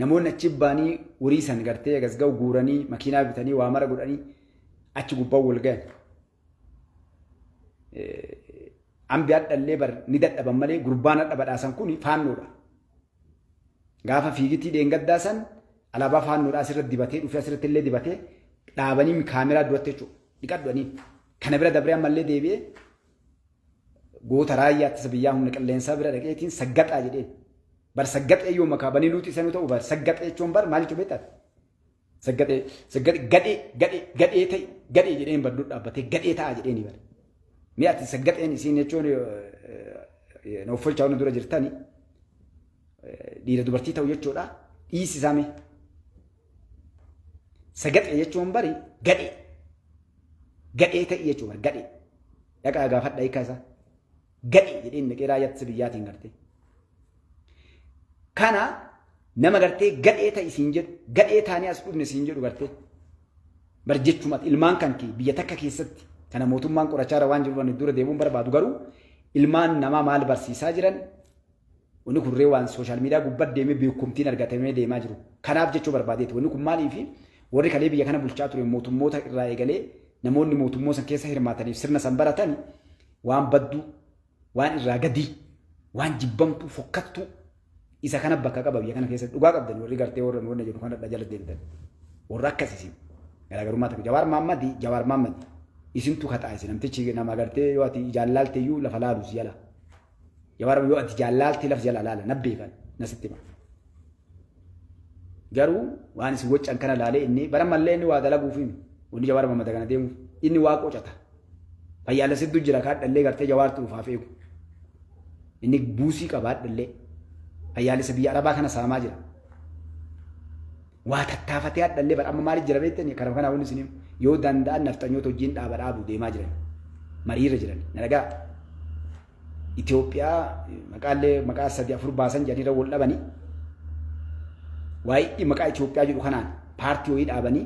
namoonni achi baanii horii san gartee gasga'u guuranii makiinaa bitanii waa mara godhanii achi gubbaa wal gahan. Ambi hadhallee bar ni dadhaban malee gurbaan hadha badhaasan kun faannoodha. Gaafa fiigitii dheengaddaa san alaabaa faannoodhaa asirratti dibatee dhufee asirratti illee dibatee dhaabanii kaameraa duratti jechuudha. Dhiqadhanii kana bira dabree ammallee deebi'ee goota raayyaa ittisa biyyaa humna qilleensaa bira dhaqeetiin saggaxaa jedheen. Bar saggaxee yoo makaabanii luuti isaanii ta'u bar saggaxee jechuun bar maal jechuun beektaa? Saggaxee gadhee ta'e gadhee jedheen badduu dhaabbatee gadhee ta'a jedheeni bara. Mee ati saggaxeen isiin jechuun noofolchaa hunda dura jirtani dhiira dubartii ta'u jechuudha dhiisi isaame. Saggaxee jechuun bari gadhee ta'e jechuudha gadhee dhaqaa gaafadha hiikaa isaa gadhee jedheen naqee raayyaa ittisa biyyaatiin gartee. Kana nama gartee gadhee ta'e isiin jedhu gadhee taanii as dhufne isiin jedhu gartee bar jechuumatti ilmaan kan kee biyya takka keessatti kana mootummaan qorachaara waan jiruuf dura deemuun barbaadu garuu ilmaan namaa maal barsiisaa jiran wanni kurree waan sooshaal miidiyaa gubbatti deemee beekumtiin argatamee deemaa jiru. Kanaaf jechuu barbaadeeti wanni kun maaliifi warri kalee biyya kana bulchaa ture mootummoota irraa eegalee namoonni mootummoo san keessa hirmaataniif sirna san baratan waan badduu waan irraa gadii waan jibbamtuu fokkattuu isa kana bakka qaba biyya kana keessatti dhugaa qabdan warri gartee warra jedhu kana jala deemtan warra akkasiisin garaagarummaa takka Jawaar Mahammad isintu kataa isin namtichi nama gartee yoo ati jaallaltee iyyuu lafa laalu si jala Jawaar yoo ati jaallaltee lafa jala laala nabbeefan nasitti ma garuu waan isin waccan kana laalee inni bara mallee inni waa dalaguuf inni Jawaar Mahammad kana deemu inni waa qocata fayyaala siddu jira kaadhallee gartee Jawaartu dhufaaf eegu inni buusii qabaadhallee fayyaalisa biyya Arabaa kana saamaa jira. Waa tattaafatee hadhallee bara amma maaliif jira beektanii kana kana hundi isin yoo danda'an naftanyoota wajjin dhaabu deemaa jiran mariirra jiran nalagaa Itoophiyaa maqaa 3-4 baasan jedhanii wal dhabanii waa'ee maqaa Itoophiyaa jedhu kanaan paartii wayii dhaabanii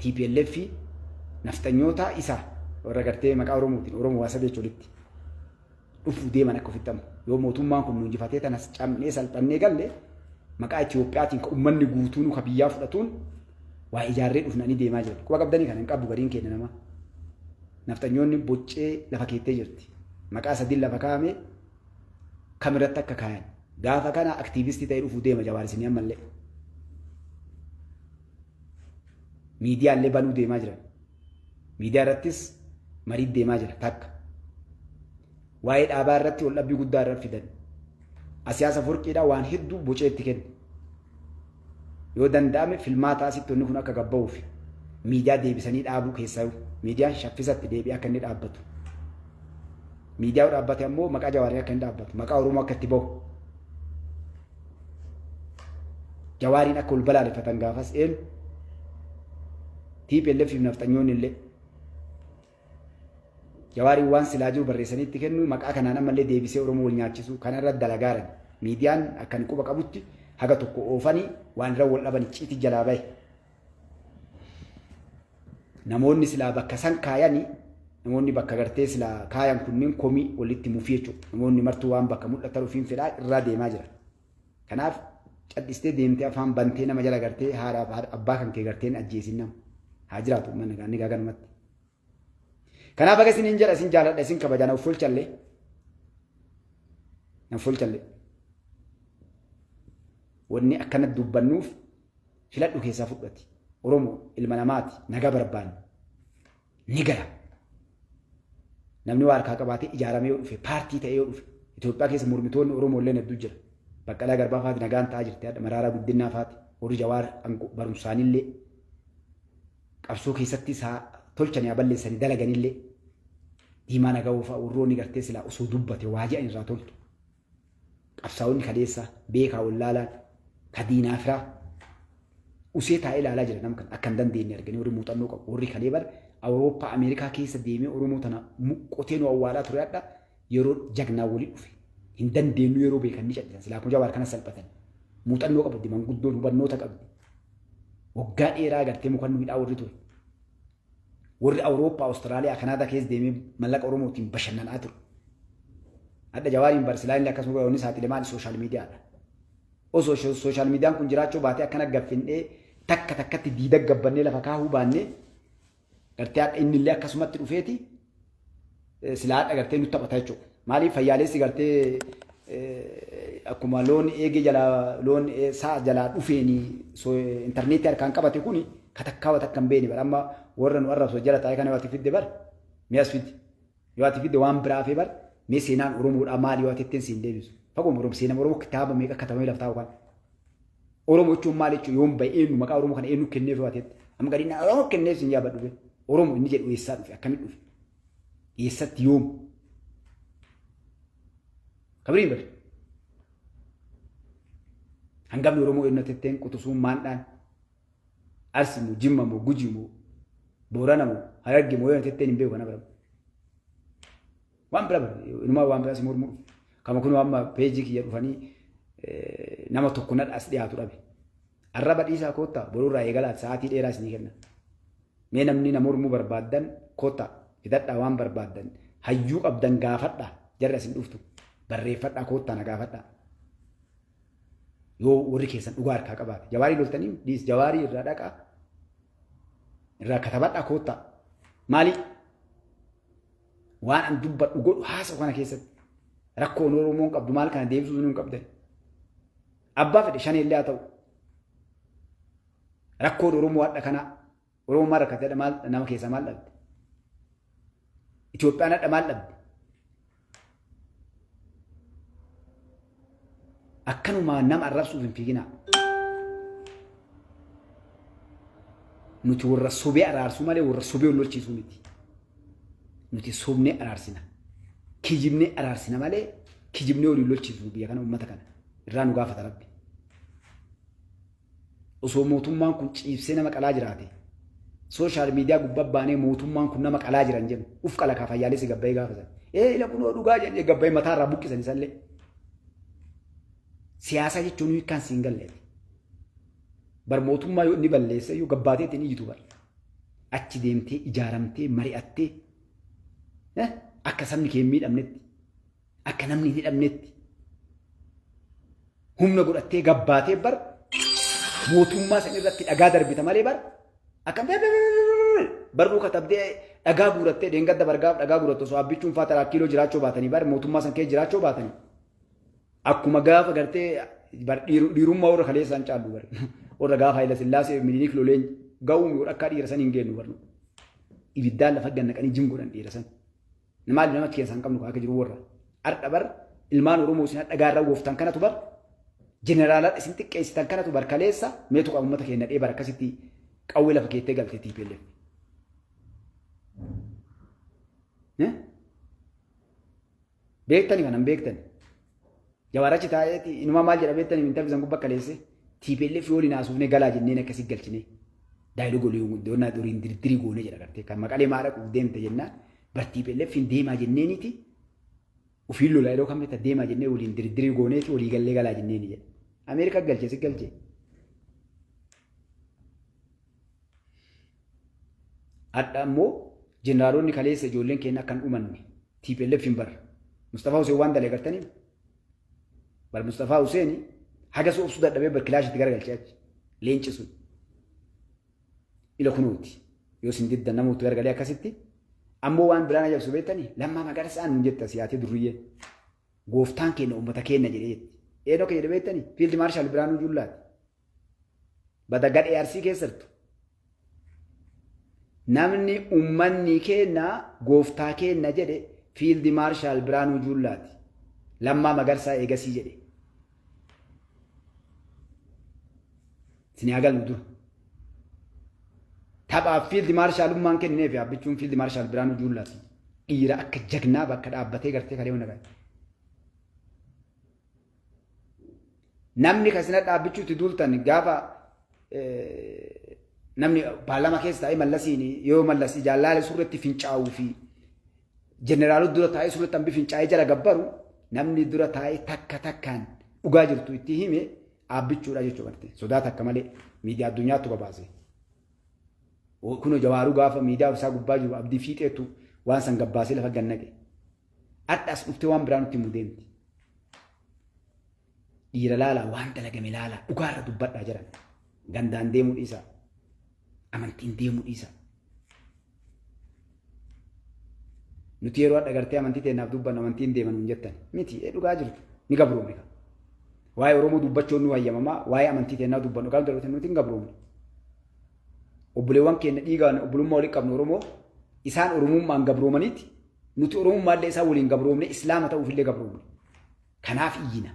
TPLF naftanyoota isaa warra gartee maqaa Oromootiin Oromoo waa sadii walitti dhufu deeman akka ofittamu yoo mootummaan kun nuunjifatee tanas camnee salphannee galle maqaa Itoophiyaatiin ka uummanni guutuun ka biyyaa fudhatuun waa ijaarree dhufnanii deemaa jiru. Quba qabdanii kana hin qabu gariin keenya nama. Naftanyoonni boccee lafa keettee jirti. Maqaa sadii lafa kaa'ame kamirratti akka kaayan. Gaafa kana aktiivistii ta'ee dhufuu deema Jawaarisanii ammallee. Miidiyaallee banuu deemaa jiran. Miidiyaa irrattis marii deemaa jira takka. Waa'ee dhaabaa irratti wal dhabbii guddaa irra fidan. Asiyaasa furqiidhaa waan hedduu bocee itti kenna. Yoo danda'ame filmaata asitti wanni kun akka gabba'uuf miidiyaa deebisanii dhaabuu keessaa miidiyaan shaffisatti deebi'ee akka inni dhaabbatu. Miidiyaa dhaabbate ammoo maqaa Jawaarii akka inni dhaabbatu maqaa Oromoo akka itti bahu. Jawaariin akka ol balaaleffatan gaafas eenyu TPLF fi naftanyoonni illee Jawaariin waan silaa jiru barreessanii itti kennu maqaa kanaan ammallee deebisee Oromoo wal nyaachisu kanarra dalagaaran miidiyaan akka inni quba qabutti haga tokko oofanii waan irra wal dhaban ciiti jalaa bahe. Namoonni silaa bakka san kaayanii namoonni bakka gartee silaa kaayan kunniin komii walitti mufii jechuudha. Namoonni martuu waan bakka mul'atan ofiin fedhaa irraa deemaa jira. Kanaaf caddistee deemtee afaan bantee nama jala gartee haadhaaf abbaa kan kee garteen ajjeesin nama haa jiraatu uummanni gaanii gaaganumatti. Kanaaf akka isin hin jedha isin jaaladha isin kabaja na folchallee. Na folchallee. Wanni akkana dubbannuuf filadhu keessaa fudhati. Oromoo ilma namaati nagaa barbaanne. Ni gala. Namni waa harkaa qabaatee ijaaramee yoo dhufe paartii ta'ee yoo dhufe Itoophiyaa keessa mormitoonni Oromoo illee hedduu jira. Baqqalaa Garbaa faati nagaan ta'aa jirti. Maraaraa Guddinaa faati. Warri Jawaar barumsaanillee qabsoo keessatti isaa tolchanii balleessanii dalaganillee diimaa nagaa oofaa warroonni gartee silaa osoo dubbate waa jedhan irraa toltu. Qabsaa'onni kadeessaa beekaa wallaalaan kadiinaa firaa usee taa'ee ilaalaa jira namkan akka hin dandeenye arganii warri muuxannoo qabu warri kalee bara Awurooppaa Ameerikaa keessa deemee Oromoo tana qotee nu awwaalaa ture adda yeroo jagnaa walii dhufe hin dandeenyu yeroo beekan ni cadhisan silaa kun Jawaar kana salphatan muuxannoo qabdi manguddoon hubannoota qabdi waggaa dheeraa gartee mukan hidhaa warri ture warri Awurooppaa Awustiraaliyaa Kanaadaa keessa deemee mallaqa Oromootiin bashannanaa ture adda Jawaariin Barsilaanillee akkasuma goyoonni saaxilee maali sooshaal miidiyaadha osoo social miidiyaan kun jiraachuu baatee akkana gaffinnee takka takkatti diida gabbannee lafa kaahuu baannee gartee inni illee akkasumatti dhufeeti silaadha gartee nutti taphata jechuudha. Maaliif fayyaalessi gartee akkuma loon eegee jalaa loon sa'a jalaa dhufeeni intarneetii harkaan qabate kuni katakkaawwa takka hin beekne bara amma warra nu arrabsoo jala taa'ee kana waati fidde bara mi'as fidde yoo ati fidde waan biraa fi bara mee seenaan Oromoodhaa maali yoo ati ittiin siin deebisu fagoo Oromoo seenaa Oromoo kitaaba meeqa katabamee laftaa waan Oromoo jechuun maal jechuun yoon bahe eenyu maqaa Oromoo kana eenyu kenneef yoo ati amma gadi naa Oromoo kenneef siin yaabadhu be Oromoo inni jedhu eessaa dhufe akkamitti dhufe eessatti yoom kabiriin bari hangam Oromoo eenyu tetteen qutusuun maandhaan Arsimu Jimmamoo Gujimoo Booranamoo Harargemoo yoo tetteen hin beeku kana bara waan bira bara inumaa waan bira si mormuu kama kun amma peejii kiyya dhufanii nama tokko nadha as dhiyaatu dhabe arraba dhiisaa koottaa boruurraa eegalaati sa'aatii dheeraa isinii kenna mee namni nama mormuu barbaaddan koottaa fidadhaa waan barbaaddan hayyuu qabdan gaafadhaa jarri asin dhuftu barreeffadhaa koottaa na gaafadhaa yoo warri keessan dhugaa harkaa qabaate jawaarii loltanii dhiis jawaarii irraa dhaqaa irraa katabadhaa koottaa maali waan an dubbadhu godhu haasa'u kana keessatti rakkoon Oromoon qabdu maal kana deebisuu hin qabdan abbaa fedhe shan illee haa ta'u rakkoon Oromoo hadha kana Oromoo maal rakkatedha maal nama keessa maal dhabde Itoophiyaan hadha maal dhabde akkanuma nama arrabsuuf hin fiiginaa nuti warra sobee araarsuu malee warra sobee lolchiisuu miti nuti sobnee araarsina kijibnee araarsina malee kijibnee waliin lolchiisuu biyya kana uummata kana irraa nu gaafata rabbi osoo mootummaan kun ciibsee nama qalaa jiraate sooshaal miidiyaa gubbaa baanee mootummaan kun nama qalaa jiran jedhu uf qala kaa fayyaalessi gabbayee gaafatan ila kunoo dhugaa jedhee gabbayee mataa irraa buqqisan isallee siyaasa jechuun kan siin galleeti bar mootummaa yoo inni balleesse yoo gabbaatee ittiin iyyitu bar achi deemtee ijaaramtee mari'attee akka sabni kee hin miidhamnetti akka namni hin hidhamnetti humna godhattee gabbaatee bar mootummaa san irratti dhagaa darbita malee bar akkam barruu katabdee dhagaa guurattee deengadda bargaaf dhagaa guurattu osoo abbichuun faa taraa kiiloo jiraachuu baatanii bar mootummaa san kee jiraachuu baatanii akkuma gaafa gartee dhiirummaa warra kaleessaan caallu bar warra gaafa Haayila Sillaasee Minilik loleen ga'uun yoo akka dhiira san hin geenyu bar ibiddaan lafa gannaqanii jim godhan dhiira san maali namatti keessaan qabnu akka jiru warra ardha bar ilmaan Oromoo isin dhagaarraa gooftan kanatu bar jeneraala isin xiqqeessitan kanatu bar kaleessa meetu qabu uummata keenya dhee bar akkasitti qawwee lafa keettee galtee TPLF beektani kanan beektani Jawaarachi taa'eeti inuma maal jedha beektanii min tafisan gubbaa kaleesse TPLF yoo linaasuufne galaa jenneen akkasii galchine daayiloo golii doonaa duriin dirdirii goone jedha gartee kan maqalee maadha deemte jennaan bar TPLF hin deemaa jenneeniiti ufiin lolaa yeroo kamte deemaa jennee waliin dirdirii gooneeti walii gallee galaa jenneeni jedha Ameerikaa galchee si galchee adda ammoo jeneraalonni kaleessa ijoolleen keenya akkan dhumanne TPLF hin bar Mustafaa Huseen waan dalee gartanii bar Mustafaa Huseen haga soobsuu dadhabee bar kilaashitti garagalchee achi leencisu ila kunuuti yoo sin didda namoota garagalee akkasitti ammoo waan biraan ajaa'ibsu beektanii Lammaa Magarsaan nun jetta siyaatee durriyyee gooftaan keenya uummata keenya jedhee jetti eenoo keenya beektanii fiildi maarshaal Biraanuu Juullaati bada gadhee Arsii keessattu namni uummanni keenya gooftaa keenya jedhe fiildi maarshaal Biraanuu Juullaati Lammaa Magarsaa eegasii jedhe Siniyagal nudur. Taphaaf fiildi maarshaalummaan kenneef yaabbichuun fiildi maarshaal Biraanuu Juullaati. Dhiira akka jagnaa bakka dhaabbatee gartee kalee hunda gahe. Namni kasina dhaabbichuutti duultan gaafa namni paarlaamaa keessa taa'ee mallasiin yoo mallasii jaallaale surratti fincaa'uu fi jeneraalota dura taa'ee surratti hambi fincaa'ee jala gabbaru namni dura taa'ee takka takkaan dhugaa jirtu itti hime dhaabbichuudha jechuudha garte sodaata akka malee miidiyaa addunyaatti babaase. Kun Jawaaruu gaafa miidiyaa isaa gubbaa jiru abdii fiixeetu waan san gabbaasee lafa gannaqe. Addaas dhuftee waan biraa nutti himu deemti. dhiira laalaa waan dalagame laalaa dhugaarra dubbadhaa jiran gandaan deemuu dhiisa amantiin deemuu dhiisa. Nuti yeroo adda gartee amantii teennaaf dubbannu amantiin deeman hin jettan miti dhugaa jirtu ni gabroomne. Waa'ee Oromoo dubbachuun nu hayyamamaa waa'ee amantii teennaaf dubbannu gaafa darbeetan nuti hin gabroomne. Obboleewwan keenya dhiigaan obbolummaa waliin qabnu Oromoo isaan Oromummaan gabroomaniiti nuti Oromummaa illee isaan waliin gabroomne Islaama ta'uuf illee gabroomne. Kanaaf iyyina.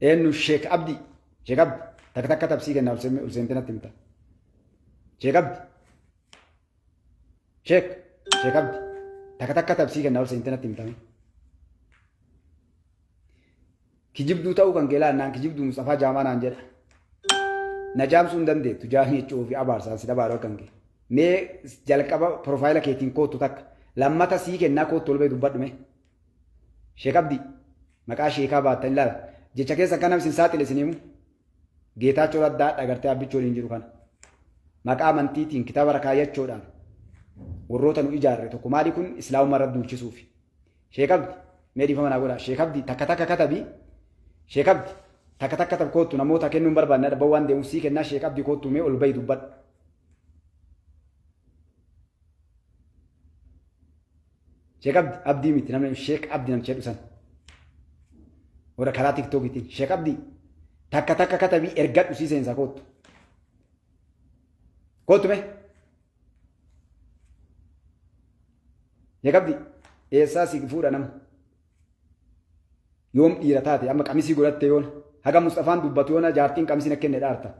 إنه الشيخ عبدي تك تبسي كنا ولسنتنا تمتا شيخ عبدي شيخ عبدي تك تبسي كنا ولسنتنا تمتا كجيب دو تاو كان جلا نان كجيب دو مصطفى جامان أنجل نجام سندن ده تجاهي تشوفي أبار سال سيدا بارو كانجي مي جالك أبا بروفايل كيتين كو تك لما تسي كنا كو تولبي دبّد مي شيخ عبدي مكان شيخا باتن لا jecha keessa kanam sin saaxile sinimu geetaachoo addaa dhagartee abbichoo hin jiru kana maqaa amantiitiin kitaaba rakaayachoodhaan warroota nu ijaarre tokko maali kun islaamummaa irratti duulchisuufi sheekabdi mee dhiifama naa godhaa sheekabdi takka katabii sheekabdi takka katab kootu namoota kennuun barbaadna dhabba waan deemuuf sii kennaa sheekabdi kootu mee ol bayi dubbadhu sheekabdi abdii miti namni sheek abdi namchee dhusan ورا كلا تيك توك تين شيخ عبدي تك كتبي إرجع وسيسين ساكوت كوت مه شيخ عبدي إحساسي كفورا نم يوم إيرتاتي أما كميسي قلت تيون هذا مصطفى دبتيونا جارتين كميسي نكين ندارتا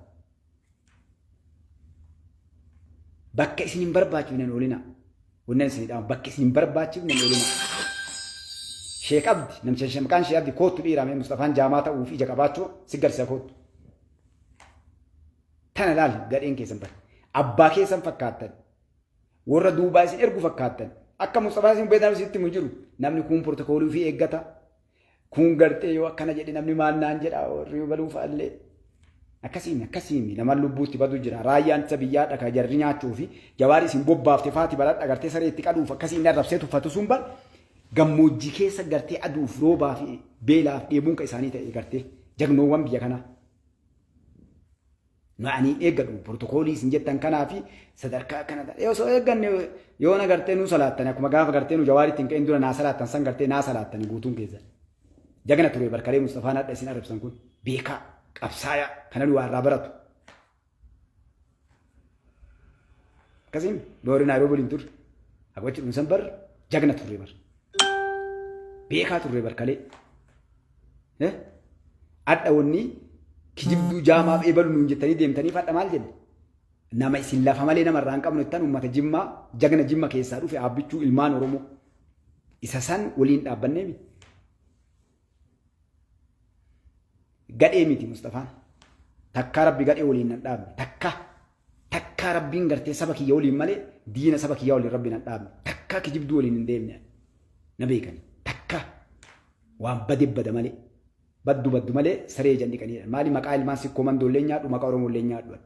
بكة سنين برباچ من الأولينا ونن سنين دام بكة سنين برباچ من الأولينا شيخ عبدي نمشي مكان شيخ عبدي كوت بيرا من مصطفى جامعة وفي جكاباتشو سيجر سكوت تنا لال قارين كيسن بر أبا كيسن فكاتن ورا دوبا يسن إرجو فكاتن أكا مصطفى يسن بيدار سيت مجرو نمني كون بروتوكولو في إجتا كون قرتي يو كنا جدي نمني ما نانجر أو ريو بلو فعلي أكاسيمي لما لبوتي بدو جرا رايان سبيات أكا جرينيا تشوفي جواري سين بوب بافتي فاتي بلاد أكارتي سري تكادو فكاسي نرب سيتو فاتو سومبال gammoojjii keessa gartee aduuf roobaa fi beelaaf dheebuun ka isaanii ta'e gartee jagnoowwan biyya kanaa ma'anii eeggadhu pirootokoolii isin jettan kanaa fi sadarkaa kana yoo soo eegganne yoo na gartee nu salaattani akkuma gaafa gartee nu jawaaritti hin ka'in dura naa salaattan san gartee naa salaattani guutuun keessan jagna ture barkalee Mustafaan hadha isin arabsan kun beekaa qabsaayaa kana nu warraa baratu akkasiin loori Naayiroobii waliin ture hagwachi dhumsan bar jagna ture bar beekaa turre barkalee adda wanni kijibduu jaamaaf eebalu nuun jettanii deemtanii fadha maal jenne nama isin lafa malee nama irraa hin qabnu ittaan uummata jimmaa jagna jimma keessaa dhufe abbichuu ilmaan Oromoo isa san waliin dhaabbannee miti gadhee miti Mustafaan takkaa rabbi gadhee waliin nan dhaabne takkaa rabbiin gartee saba kiyya waliin malee diina saba kiyya waliin rabbi nan dhaabne takkaa kijibduu waliin hin deemne na beekani waan bada malee baddu malee saree janni kanidha maali maqaa ilmaan sikkoo mandollee nyaadhu maqaa Oromollee nyaadhu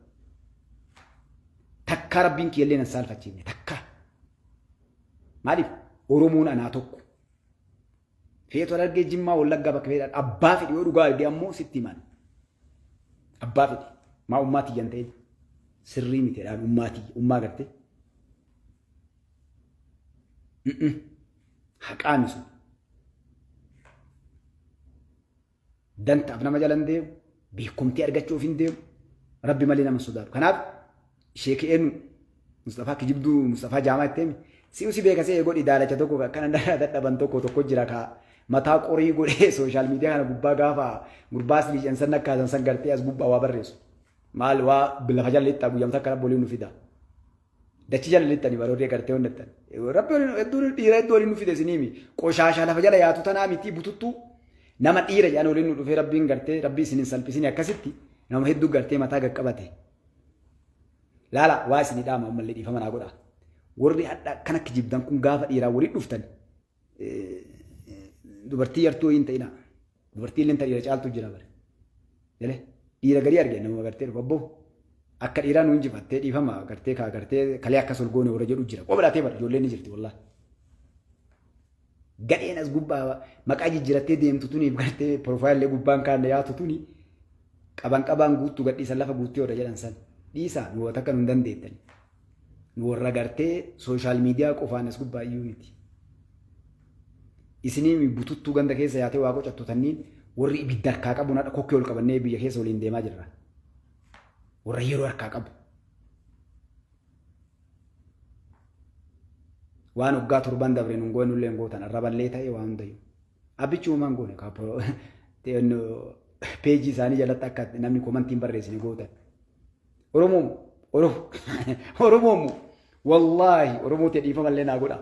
takka rabbiin kiyyallee nan saalfachiifne takka maaliif Oromoon anaa tokko feetu argee Jimmaa Wallaggaa bakka feedhaan abbaa fedhi yoo dhugaa argee ammoo sitti himan abbaa fedhi maa ummaatii jan ta'e sirrii miteedhaan ummaa gartee haqaami sun dantaaf nama jalan deemu beekumtii argachuuf hin deemu rabbi malee nama sodaatu kanaaf sheekeen Mustafaa kijibduu Mustafaa jaamaa itteemi si beekasee godhi daalacha tokko akkana dadhaban tokko jira ka mataa qorii godhee sooshaal miidiyaa kana gubbaa gaafa gurbaas liicansan nakkaasan san gartee as gubbaa waa barreessu maal waa lafa jalleettaa guyyamta akkana bolii nu fida dachi jalleettani barooree gartee honnettan rabbi hedduun dhiira hedduu waliin nu fide isiniimi qoshaashaa lafa jala yaatu tanaa miti bututtuu nama dhiira jedhan waliin nu dhufee rabbiin gartee rabbii isinin salphisini akkasitti nama hedduu gartee mataa gaqqabate laala waa isinii dhaama ammallee dhiifama naa godha warri hadha kan akka jibdan kun gaafa dhiiraa waliin dhuftan dubartii yartuu hin ta'ina. Dubartii illee dhiira caaltu jira bare. Jale dhiira gadi arge nama gartee dhufa akka dhiiraa nuun jifattee dhiifama gartee kalee akka solgoone warra jedhu jira. Qoblaatee bara ijoolleen ni jirti wallaahi. Gadheen as gubbaa maqaa jijjiirattee deemtu tuni gartee profaayillee gubbaan kaanne yaatu tuni qabaan guuttuu gadhiisan lafa guuttee warra jedhan san dhiisaa nu wata akka nu hin dandeettani. Nu warra gartee sooshaal miidiyaa qofaan as gubbaa iyyuu miti. Isinii bututtuu ganda keessa yaatee waa qocattu tanniin warri ibidda harkaa qabu naadha kokkee ol qabannee biyya keessa waliin deemaa jirra. Warra yeroo harkaa qabu. Waan waggaa 7 dabre nun goonu illee gootan arraballee ta'e waan hundayyuu. Abbichi uumaan goone kaapoo peejii isaanii jalatti akka namni komantiin barreessine gootan. Oromoo wallaahi Oromoo ta'e dhiifama illee naa godha.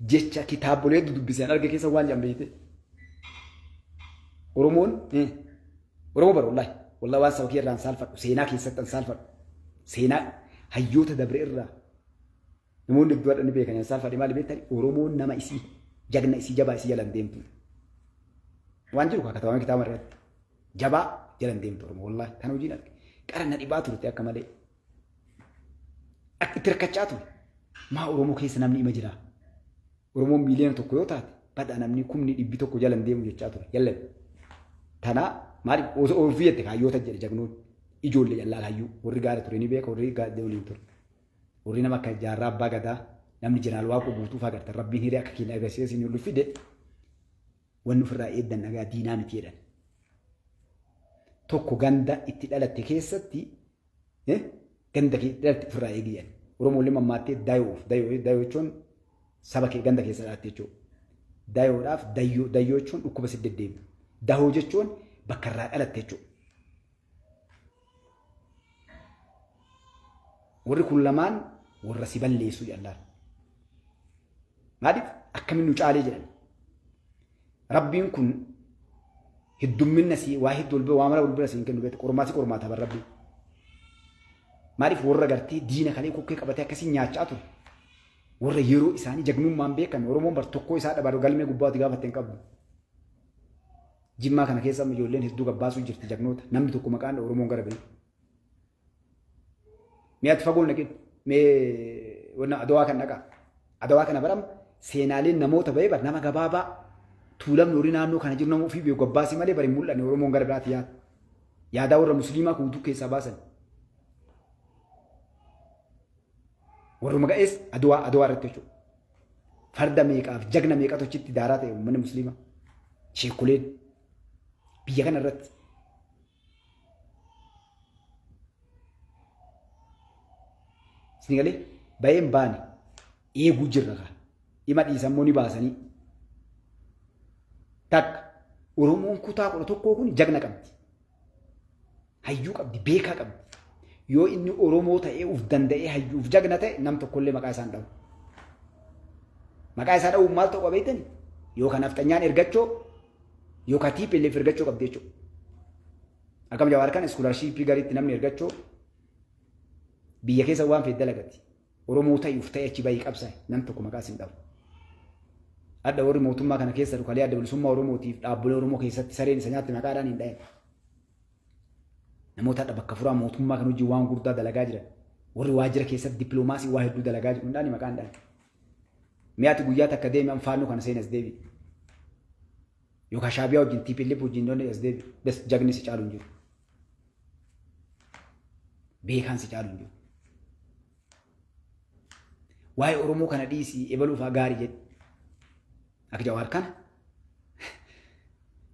Jecha kitaabolee dubbisan arge keessa waan jambeete. Oromoo bara wallaahi waan saba kee irraan saalfadhu seenaa keessatti saalfadhu seenaa hayyoota dabre irraa namoonni iddoo adda ni beekan saalfadhi maali beektani Oromoon nama isii jagna isii jabaa isii jalan deemtu waan jiru katabame kitaaba irratti jabaa jalan deemtu Oromoo wallaahi kana hojiin arge qara na dhibaa turte akka malee akka itti rakkachaa ture maa Oromoo keessa namni ima jira Oromoon miiliyoona tokko yoo taate badhaa namni 100,000 jalan deemu jechaa ture yallan tanaa maali ofiyyatti hayyoota jedhe jagnoon ijoollee jallaa hayyuu warri gaara ture ni beeka warri gaara deemuun ture warri nama akka jaarraa abbaa gadaa namni jeneraal waaqoo guutuuf agartan rabbiin hiree akka keenya agarsiisa inni ulfide wanni ofirraa eeddan dhagaa diinaa miti jedhan tokko ganda itti dhalatte keessatti ganda dhalatte ofirraa eegiyyan Oromoolee mammaattee daayoo jechuun saba ganda keessa dhalatte jechuudha daayoodhaaf dayyoo jechuun dhukkuba si deddeebi'u dahoo jechuun bakka irraa dhalatte jechuudha. Warri kun lamaan warra si balleessu jaallaan. Maaliif akkamiin nu caalee jedhan. Rabbiin kun heddumminna si waa hedduu olbee waa mala olbee siin kennu beektu qormaata bara rabbii. Maaliif warra gartee diina kalee kokkee qabatee akkasii nyaachaa ture. Warra yeroo isaanii jagnummaan beekan Oromoon bar tokkoo isaa dhabaadhu galmee gubbaatti gaafatte hin qabdu. Jimmaa kana keessa ijoolleen hedduu gabbaasuu jirti jagnoota namni tokko maqaan Oromoon gara ba'e. Mi'aatti fagoon naqin mee wanna adawaa kan dhaqa. Adawaa kana baram seenaaleen namoota ba'ee bar nama gabaabaa tuulamni horii naannoo kana jiru nama ofii beeku gabbaasii malee bari mul'anne Oromoon gara biraatti yaada. Yaadaa warra musliimaa kuutuu keessaa baasan. Warruma ga'ees adawaa irratti jechuudha. Farda meeqaaf jagna meeqatu achitti daaraa ta'e uummanni musliimaa. Sheekuleen biyya kana irratti. Sinigalee ba'een baane eeguu jirra kaa. Dhima dhiisammoo ni baasanii. Takka Oromoon kutaa 11 kun jagna qabdi. Hayyuu qabdi, beekaa qabdi. Yoo inni Oromoo ta'ee uf danda'ee hayyuuf jagna ta'e nam tokkollee maqaa isaan dhawu. Maqaa isaa dhawuun maal ta'u qabeettani? Yookaan nafxanyaan ergachoo yookaan TPLF ergachoo qabdi jechuudha. Akkam Jawaar kan iskoolarshipii gariitti namni ergachoo biyya keessa waan fedhe dalagatti. Oromoo ta'uuf ta'e achi bayii qabsaa'e nam tokko maqaa isin dhawu. Adda warri mootummaa kana keessa dhukalee adda bilisummaa Oromootiif dhaabbilee Oromoo keessatti sareen isa nyaatti maqaadhaan hin dha'e. Namoota adda bakka furaa mootummaa kan hojii waan guddaa dalagaa jiran warri waajjira keessatti dippiloomaasii waa hedduu dalagaa jiru hundaan maqaan dhaan. Mi'aati guyyaa takka deemi faannoo kana seenas deebi. Yookaan shaabiyaa wajjin TPLF wajjin doonee as deebi. Bes jagni si caalu hin jiru. Beekaan si caalu hin jiru. Waa'ee Oromoo kana dhiisii ebaluufaa gaarii jedhe. Akka Jawaar kana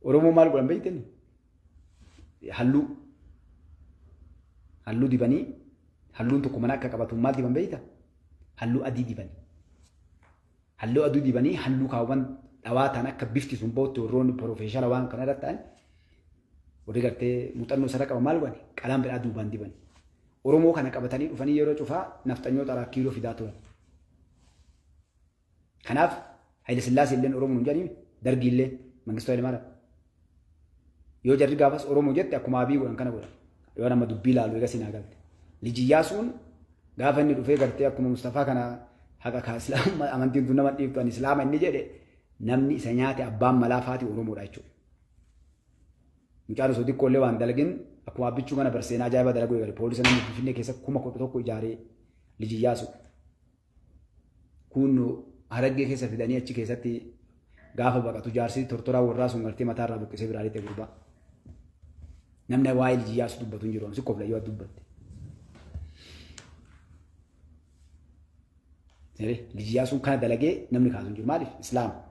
Oromoo maal godhan beeytani? Halluu dibanii halluun tokko mana akka qabatu maal diban beeyta? Halluu adii dibanii. Halluu adii dibanii halluu kaawwan dhawaataan akka bifti sun bootti warroonni profeeshinaala waan kana irratti ta'an warri gartee muuxannoo sana qaba maal godhani? Qalaan biraa duubaan dibani. Oromoo kana qabatanii dhufanii yeroo cufaa nafxanyoota alaa kiiloo fidaa turan. Kanaaf Haile Sillaasee illeen Oromoo hin jedhani Dargii illeen Mangistuu Hayilemaariyaam. Yoo jarri gaafas Oromoo jette akkuma Abii godhan kana godhan. Yoo nama dubbii ilaalu eega sinaa galte. Liji Iyyaasuun gaafa inni dhufee gartee akkuma Mustafaa kana haqa kaa Islaama amantiin tun nama dhiibtu ani Islaama inni jedhe namni isa nyaate abbaan malaa faati Oromoodha jechuudha. Mucaan osoo xiqqoollee waan dalagin akkuma abbichuu kana barseenaa ajaa'iba dalaguu eegale poolisa namni Finfinnee keessa 11,000 ijaaree Liji Iyyaasu. Kun Haraggee keessa fidanii achi keessatti gaafa baqatu jaarsi tortoraa warraa sun gartee mataarraa buqqisee biraa dhiite gurbaa. Namni waa'ee Liji Iyyaasu dubbatu hin jiru amsi qofla yoo dubbatte. Liji Iyyaasuun kana dalagee namni kaasu hin jiru maaliif? Islaama.